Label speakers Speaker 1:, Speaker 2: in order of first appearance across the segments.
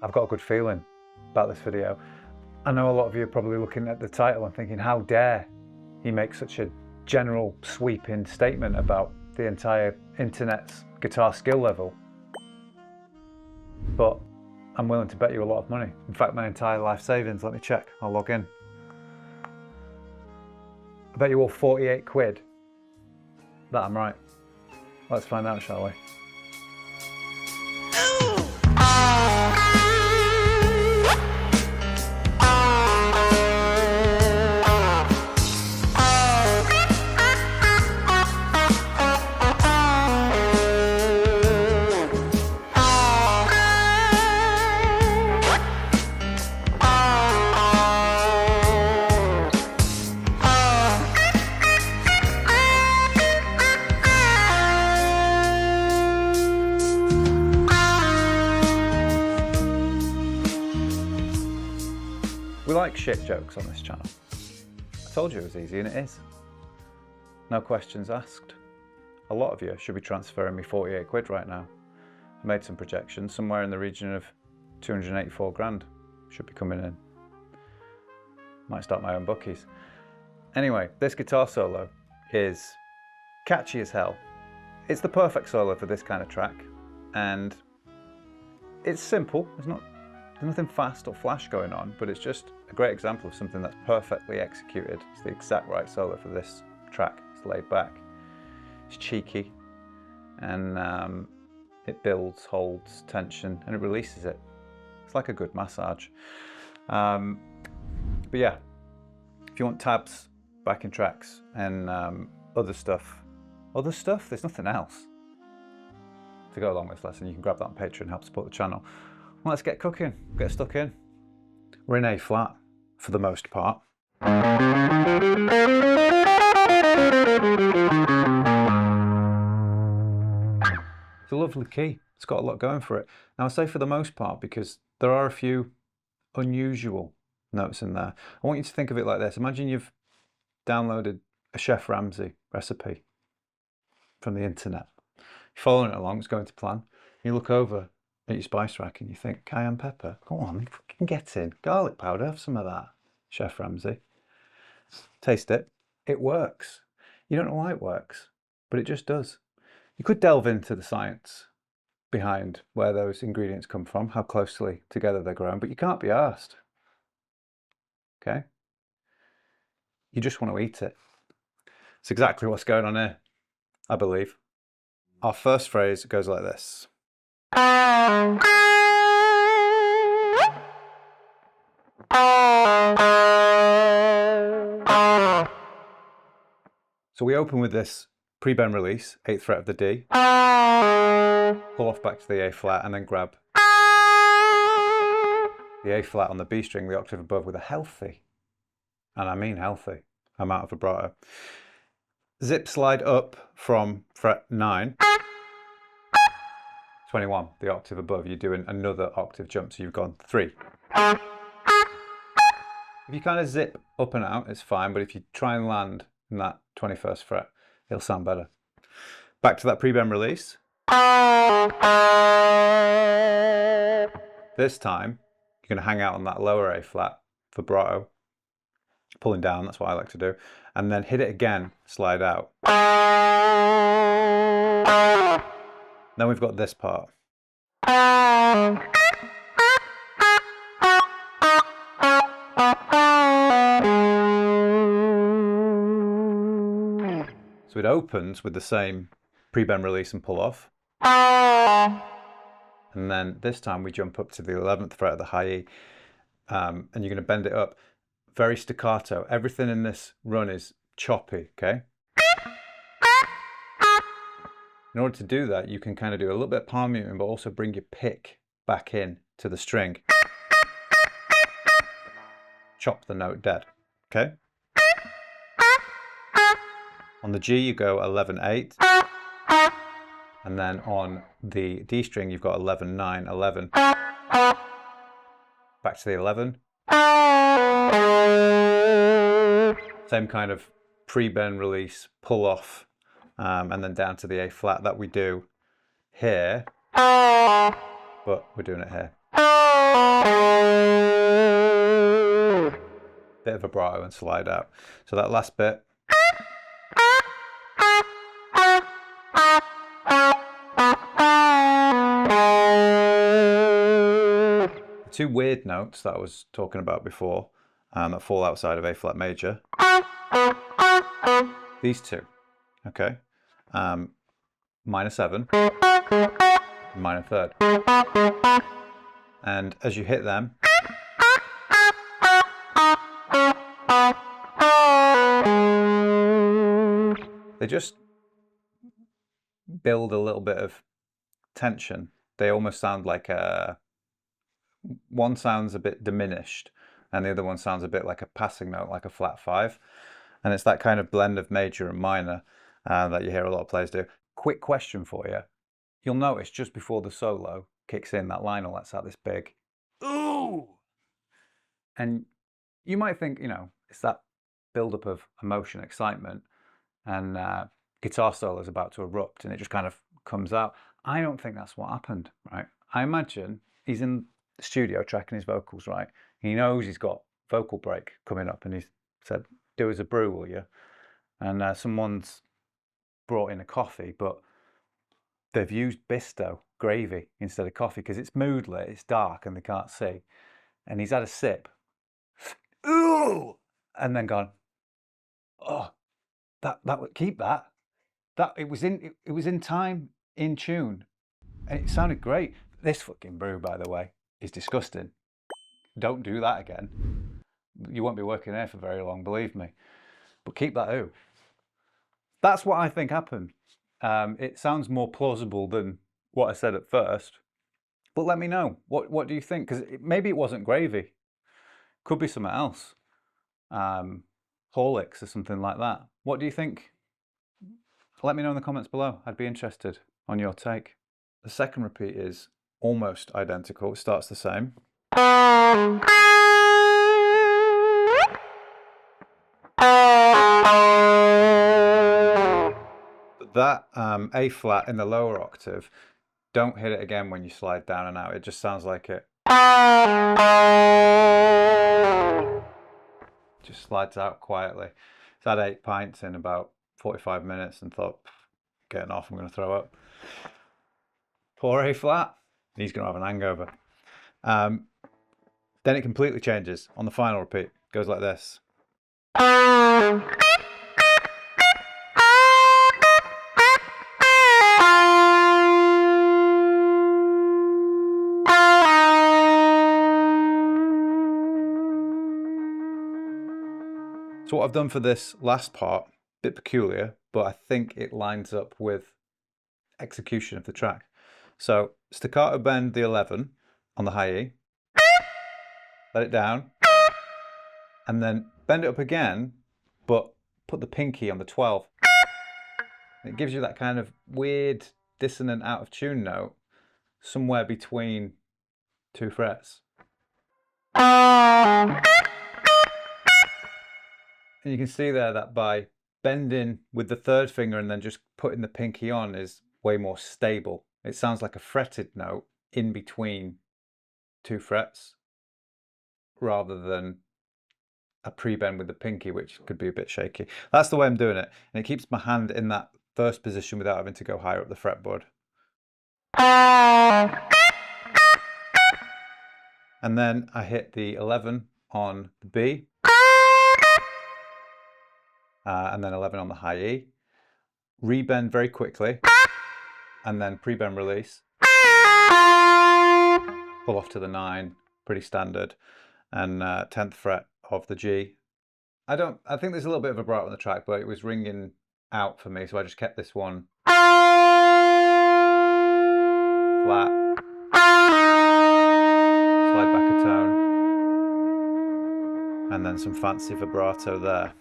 Speaker 1: I've got a good feeling about this video. I know a lot of you are probably looking at the title and thinking, how dare he make such a general sweeping statement about the entire internet's guitar skill level. But I'm willing to bet you a lot of money. In fact, my entire life savings. Let me check, I'll log in. I bet you all 48 quid that I'm right. Let's find out, shall we? We like shit jokes on this channel. I told you it was easy, and it is. No questions asked. A lot of you should be transferring me 48 quid right now. I made some projections, somewhere in the region of 284 grand should be coming in. Might start my own bookies. Anyway, this guitar solo is catchy as hell. It's the perfect solo for this kind of track, and it's simple. There's nothing fast or flash going on, but it's just a great example of something that's perfectly executed. It's the exact right solo for this track. It's laid back, it's cheeky, and it builds, holds tension, and it releases it. It's like a good massage. But yeah, if you want tabs, backing tracks, and other stuff, there's nothing else to go along with this lesson. You can grab that on Patreon and help support the channel. Well, let's get cooking, get stuck in. We're in A flat for the most part. It's a lovely key. It's got a lot going for it. Now I say for the most part because there are a few unusual notes in there. I want you to think of it like this. Imagine you've downloaded a Chef Ramsay recipe from the internet. You're following it along, it's going to plan. You look over at your spice rack and you think, cayenne pepper, go on, fucking get in. Garlic powder, have some of that, Chef Ramsay. Taste it, it works. You don't know why it works, but it just does. You could delve into the science behind where those ingredients come from, how closely together they're grown, but you can't be arsed, okay? You just want to eat it. It's exactly what's going on here, I believe. Our first phrase goes like this. So we open with this pre-bend release, 8th fret of the D, pull off back to the A flat and then grab the A flat on the B string, the octave above, with a healthy, and I mean healthy, amount of vibrato. Zip slide up from fret 9, 21, the octave above, you're doing another octave jump, so you've gone 3. If you kind of zip up and out, it's fine, but if you try and land in that 21st fret, it'll sound better. Back to that pre-bend release. This time, you're going to hang out on that lower A flat, vibrato, pulling down, that's what I like to do, and then hit it again, slide out. Then we've got this part. So it opens with the same pre-bend release and pull off. And then this time we jump up to the 11th fret of the high E, and you're going to bend it up. Very staccato. Everything in this run is choppy, okay? In order to do that, you can kind of do a little bit of palm muting, but also bring your pick back in to the string. Chop the note dead, okay? On the G, you go 11-8. And then on the D string, you've got 11-9, 11. Back to the 11. Same kind of pre-bend release, pull off, and then down to the A flat that we do here, but we're doing it here. Bit of vibrato and slide out. So that last bit. The two weird notes that I was talking about before, that fall outside of A flat major. These two, okay? Minor 7, minor 3rd. And as you hit them, they just build a little bit of tension. They almost sound like one sounds a bit diminished and the other one sounds a bit like a passing note, like a flat 5. And it's that kind of blend of major and minor that you hear a lot of players do. Quick question for you. You'll notice just before the solo kicks in, that Lionel lets out this big ooh. And you might think, you know, it's that build-up of emotion, excitement, and guitar solo is about to erupt and it just kind of comes out. I don't think that's what happened, right? I imagine he's in the studio tracking his vocals, right? He knows he's got vocal break coming up and he's said, do us a brew, will you? And someone's brought in a coffee, but they've used Bisto gravy instead of coffee because it's moodlit, it's dark and they can't see. And he's had a sip, ooh, and then gone, oh, that would keep that. It was in time, in tune, and it sounded great. This fucking brew, by the way, is disgusting. Don't do that again. You won't be working there for very long, believe me. But keep that ooh. That's what I think happened. It sounds more plausible than what I said at first. But let me know. What do you think? Because maybe it wasn't gravy. Could be something else. Horlicks or something like that. What do you think? Let me know in the comments below. I'd be interested on your take. The second repeat is almost identical. It starts the same. That A flat in the lower octave, don't hit it again when you slide down and out. It just sounds like it just slides out quietly. So I had 8 pints in about 45 minutes and thought, getting off, I'm going to throw up. Poor A flat, he's going to have an hangover. Then it completely changes on the final repeat. It goes like this. So what I've done for this last part, a bit peculiar, but I think it lines up with execution of the track. So staccato bend the 11 on the high E, let it down, and then bend it up again, but put the pinky on the 12. It gives you that kind of weird, dissonant, out of tune note, somewhere between 2 frets. And you can see there that by bending with the 3rd finger and then just putting the pinky on is way more stable. It sounds like a fretted note in between 2 frets rather than a pre-bend with the pinky, which could be a bit shaky. That's the way I'm doing it. And it keeps my hand in that first position without having to go higher up the fretboard. And then I hit the 11 on the B. And then 11 on the high E, rebend very quickly, and then pre-bend release, pull off to the 9, pretty standard, and 10th fret of the G. I think there's a little bit of a vibrato on the track, but it was ringing out for me, so I just kept this one flat, slide back a tone, and then some fancy vibrato there.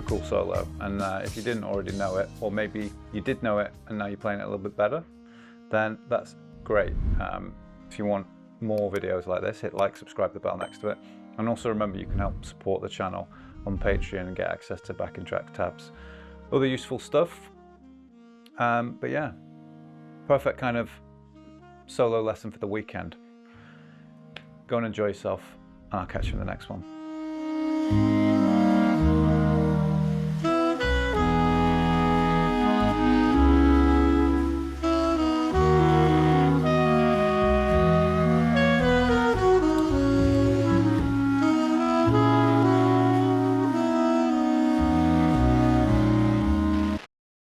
Speaker 1: cool solo. And if you didn't already know it, or maybe you did know it and now you're playing it a little bit better, then that's great. If you want more videos like this, hit like, subscribe, the bell next to it. And also remember, you can help support the channel on Patreon and get access to backing track tabs, other useful stuff. But yeah, perfect kind of solo lesson for the weekend. Go and enjoy yourself, and I'll catch you in the next one.